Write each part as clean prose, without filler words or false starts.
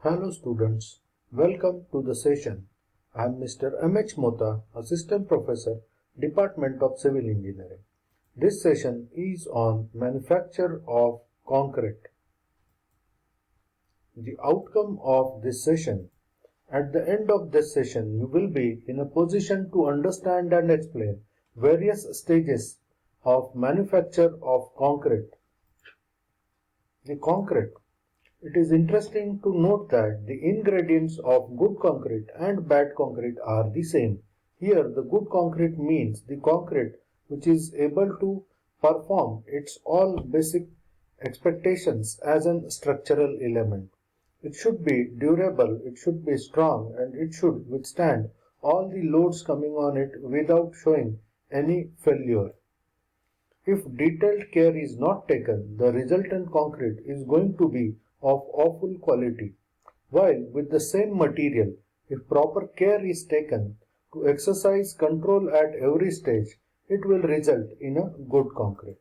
Hello students, welcome to the session. I am Mr. M.H. Mota, Assistant Professor, Department of Civil Engineering. This session is on manufacture of concrete. The outcome of this session. At the end of this session, you will be in a position to understand and explain various stages of manufacture of concrete. The concrete. It is interesting to note that the ingredients of good concrete and bad concrete are the same. Here, the good concrete means the concrete which is able to perform its all basic expectations as a structural element. It should be durable, it should be strong, and it should withstand all the loads coming on it without showing any failure. If detailed care is not taken, the resultant concrete is going to be of awful quality. While with the same material, if proper care is taken to exercise control at every stage, it will result in a good concrete.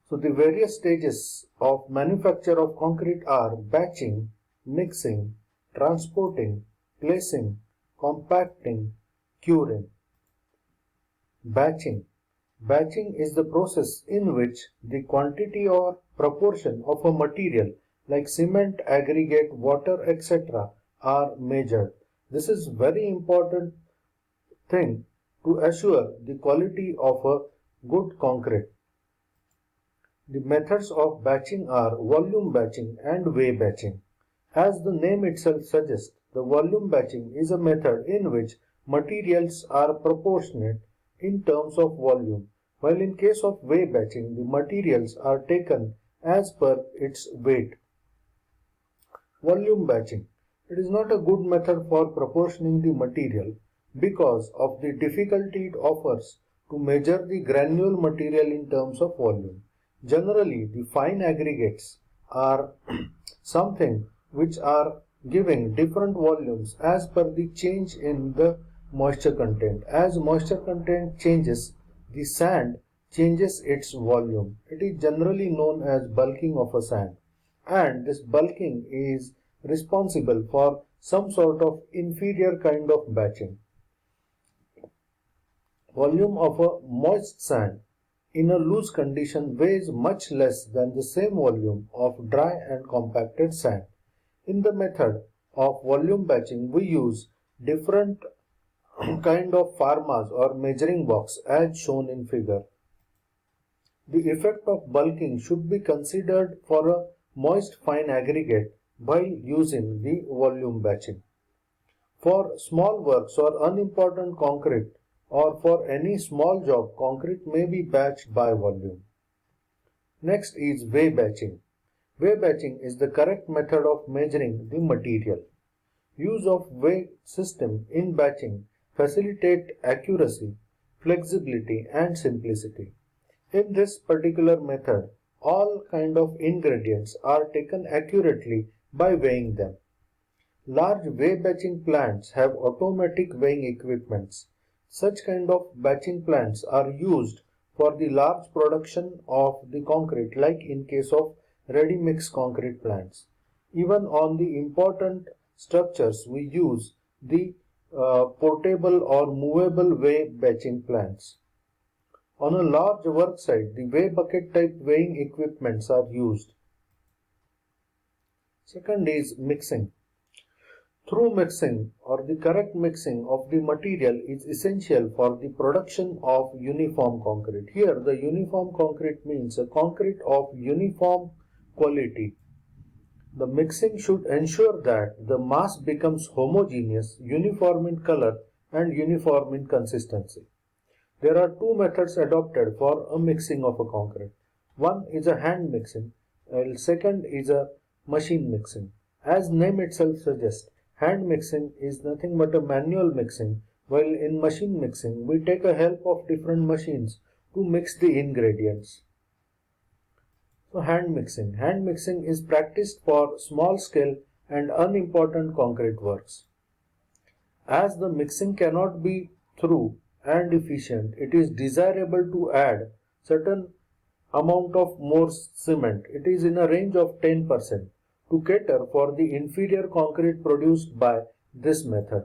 So the various stages of manufacture of concrete are batching, mixing, transporting, placing, compacting, curing. Batching. Batching is the process in which the quantity or proportion of a material like cement, aggregate, water, etc. are measured. This is very important thing to assure the quality of a good concrete. The methods of batching are volume batching and weigh batching. As the name itself suggests, the volume batching is a method in which materials are proportionate in terms of volume, while in case of weigh batching, the materials are taken as per its weight. Volume batching. It is not a good method for proportioning the material because of the difficulty it offers to measure the granule material in terms of volume. Generally, the fine aggregates are something which are giving different volumes as per the change in the moisture content. As moisture content changes, the sand changes its volume. It is generally known as bulking of a sand, and this bulking is responsible for some sort of inferior kind of batching. Volume of a moist sand in a loose condition weighs much less than the same volume of dry and compacted sand. In the method of volume batching, we use different kind of pharmas or measuring box as shown in figure. The effect of bulking should be considered for a moist fine aggregate by using the volume batching. For small works or unimportant concrete or for any small job, concrete may be batched by volume. Next is weigh batching. Weigh batching is the correct method of measuring the material. Use of weigh system in batching facilitate accuracy, flexibility and simplicity. In this particular method, all kind of ingredients are taken accurately by weighing them. Large weigh batching plants have automatic weighing equipments. Such kind of batching plants are used for the large production of the concrete, like in case of ready mix concrete plants. Even on the important structures, we use the portable or movable weigh batching plants. On a large work site, the weigh bucket type weighing equipments are used. Second is mixing. Through mixing or the correct mixing of the material is essential for the production of uniform concrete. Here the uniform concrete means a concrete of uniform quality. The mixing should ensure that the mass becomes homogeneous, uniform in color and uniform in consistency. There are two methods adopted for a mixing of a concrete. One is a hand mixing, while second is a machine mixing. As name itself suggests, hand mixing is nothing but a manual mixing, while in machine mixing we take a help of different machines to mix the ingredients. So hand mixing. Hand mixing is practiced for small scale and unimportant concrete works. As the mixing cannot be thorough and efficient, it is desirable to add certain amount of more cement. It is in a range of 10%. to cater for the inferior concrete produced by this method.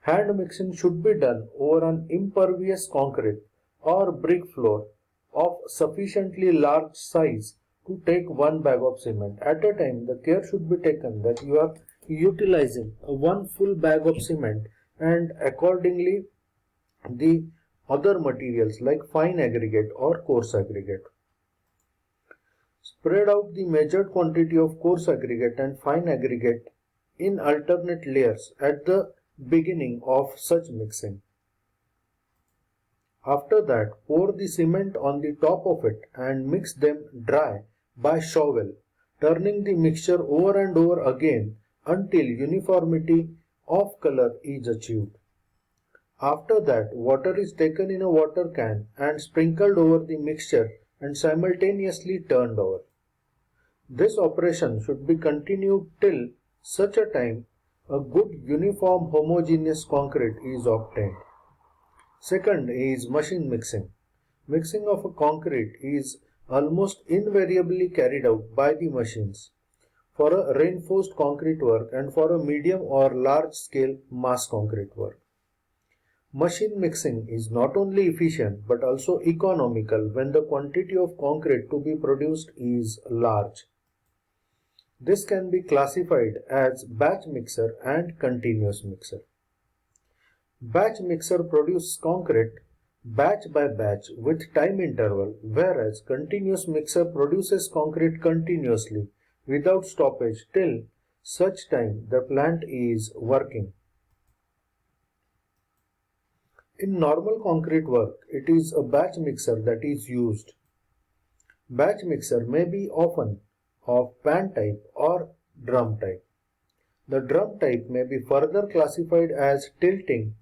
Hand mixing should be done over an impervious concrete or brick floor of sufficiently large size to take one bag of cement. At a time, the care should be taken that you are utilizing one full bag of cement, and accordingly the other materials like fine aggregate or coarse aggregate. Spread out the measured quantity of coarse aggregate and fine aggregate in alternate layers at the beginning of such mixing. After that, pour the cement on the top of it and mix them dry by shovel, turning the mixture over and over again until uniformity of color is achieved. After that, water is taken in a water can and sprinkled over the mixture and simultaneously turned over. This operation should be continued till such a time a good uniform homogeneous concrete is obtained. Second is machine mixing. Mixing of a concrete is almost invariably carried out by the machines for a reinforced concrete work and for a medium or large scale mass concrete work. Machine mixing is not only efficient but also economical when the quantity of concrete to be produced is large. This can be classified as batch mixer and continuous mixer. Batch mixer produces concrete batch by batch with time interval, whereas continuous mixer produces concrete continuously without stoppage till such time the plant is working. In normal concrete work, it is a batch mixer that is used. Batch mixer may be often of pan type or drum type. The drum type may be further classified as tilting,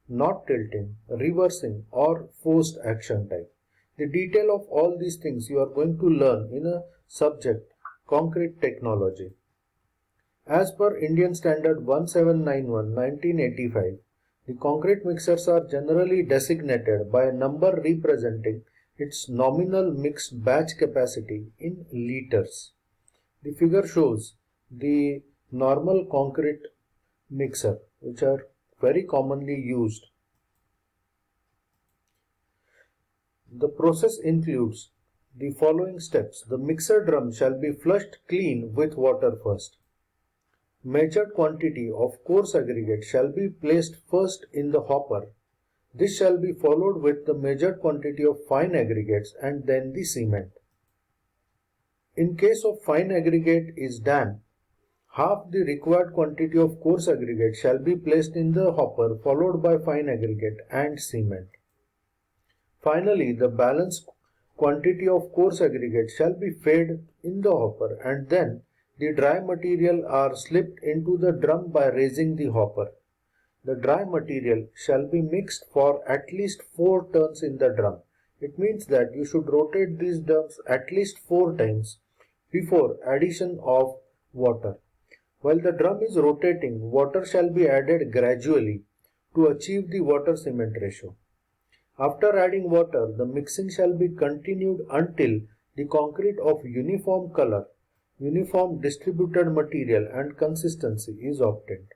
not tilting, reversing or forced action type. The detail of all these things you are going to learn in a subject concrete technology. As per Indian Standard 1791 1985, the concrete mixers are generally designated by a number representing its nominal mixed batch capacity in liters. The figure shows the normal concrete mixer which are very commonly used. The process includes the following steps. The mixer drum shall be flushed clean with water first. Measured quantity of coarse aggregate shall be placed first in the hopper. This shall be followed with the measured quantity of fine aggregates and then the cement. In case of fine aggregate is damp, half the required quantity of coarse aggregate shall be placed in the hopper followed by fine aggregate and cement. Finally, the balance quantity of coarse aggregate shall be fed in the hopper and then the dry material are slipped into the drum by raising the hopper. The dry material shall be mixed for at least 4 turns in the drum. It means that you should rotate these drums at least 4 times before addition of water. While the drum is rotating, water shall be added gradually to achieve the water cement ratio. After adding water, the mixing shall be continued until the concrete of uniform color, uniform distributed material and consistency is obtained.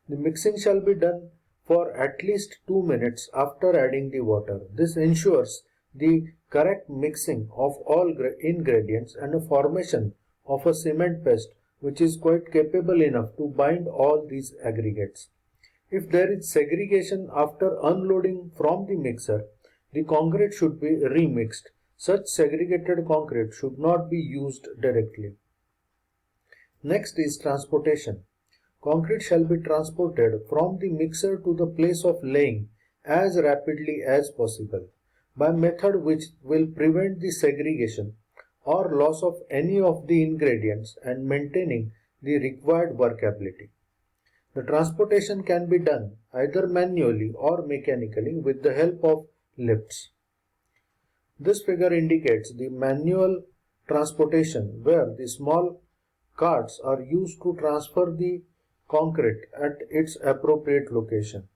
The mixing shall be done for at least 2 minutes after adding the water. This ensures the correct mixing of all ingredients and a formation of a cement paste which is quite capable enough to bind all these aggregates. If there is segregation after unloading from the mixer, the concrete should be remixed. Such segregated concrete should not be used directly. Next is transportation. Concrete shall be transported from the mixer to the place of laying as rapidly as possible by method which will prevent the segregation or loss of any of the ingredients and maintaining the required workability. The transportation can be done either manually or mechanically with the help of lifts. This figure indicates the manual transportation where the small carts are used to transfer the concrete at its appropriate location.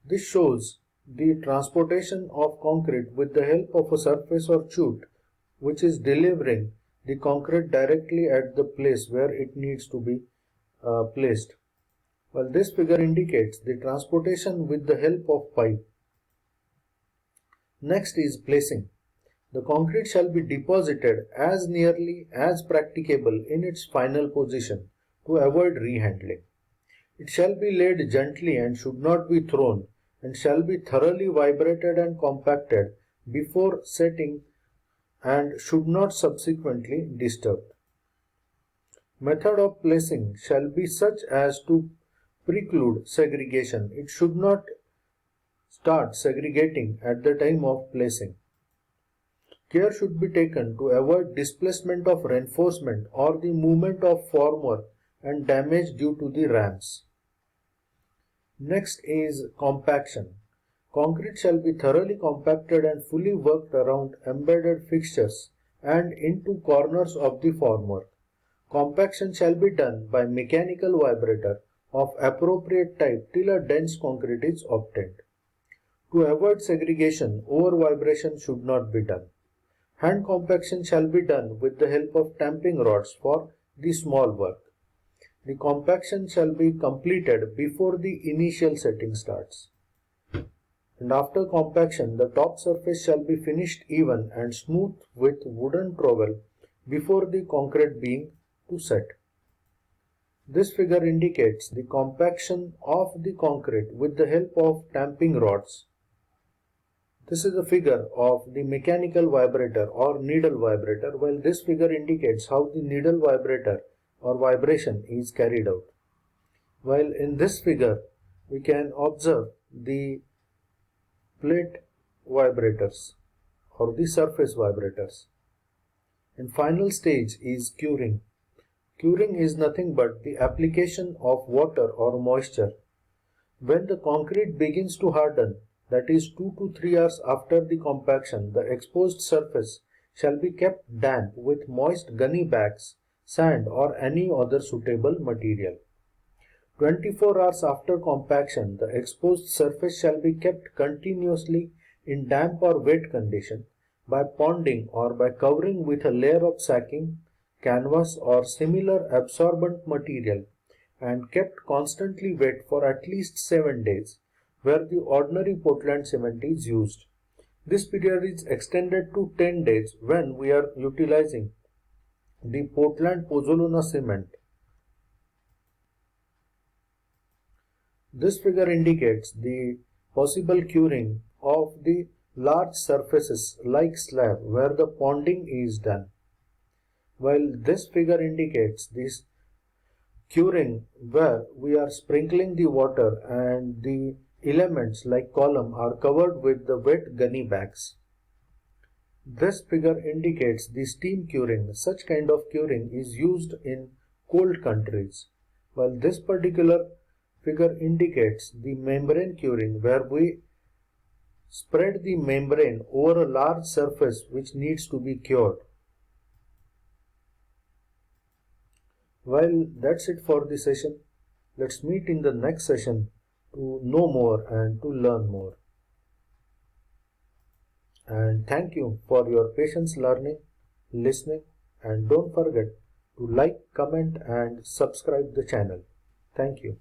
This shows the transportation of concrete with the help of a surface or chute which is delivering the concrete directly at the place where it needs to be placed. Well, this figure indicates the transportation with the help of pipe. Next is placing. The concrete shall be deposited as nearly as practicable in its final position to avoid rehandling. It shall be laid gently and should not be thrown, and shall be thoroughly vibrated and compacted before setting and should not subsequently disturbed. Method of placing shall be such as to preclude segregation. It should not start segregating at the time of placing. Care should be taken to avoid displacement of reinforcement or the movement of formwork and damage due to the rams. Next is compaction. Concrete shall be thoroughly compacted and fully worked around embedded fixtures and into corners of the formwork. Compaction shall be done by mechanical vibrator of appropriate type till a dense concrete is obtained. To avoid segregation, over vibration should not be done. Hand compaction shall be done with the help of tamping rods for the small work. The compaction shall be completed before the initial setting starts. And after compaction, the top surface shall be finished even and smooth with wooden trowel before the concrete being to set. This figure indicates the compaction of the concrete with the help of tamping rods. This is a figure of the mechanical vibrator or needle vibrator, while this figure indicates how the needle vibrator or vibration is carried out. While in this figure we can observe the plate vibrators or the surface vibrators. And final stage is curing. Curing is nothing but the application of water or moisture. When the concrete begins to harden, that is 2 to 3 hours after the compaction, the exposed surface shall be kept damp with moist gunny bags, sand or any other suitable material. 24 hours after compaction, the exposed surface shall be kept continuously in damp or wet condition by ponding or by covering with a layer of sacking, canvas or similar absorbent material and kept constantly wet for at least 7 days, where the ordinary Portland cement is used. This period is extended to 10 days when we are utilizing the Portland Pozzolana cement. This figure indicates the possible curing of the large surfaces like slab where the ponding is done, while this figure indicates this curing where we are sprinkling the water and the elements like column are covered with the wet gunny bags. This figure indicates the steam curing. Such kind of curing is used in cold countries, while this particular figure indicates the membrane curing where we spread the membrane over a large surface which needs to be cured. Well, that's it for the session. Let's meet in the next session to know more and to learn more. And thank you for your patience learning, listening, and don't forget to like, comment and subscribe the channel. Thank you.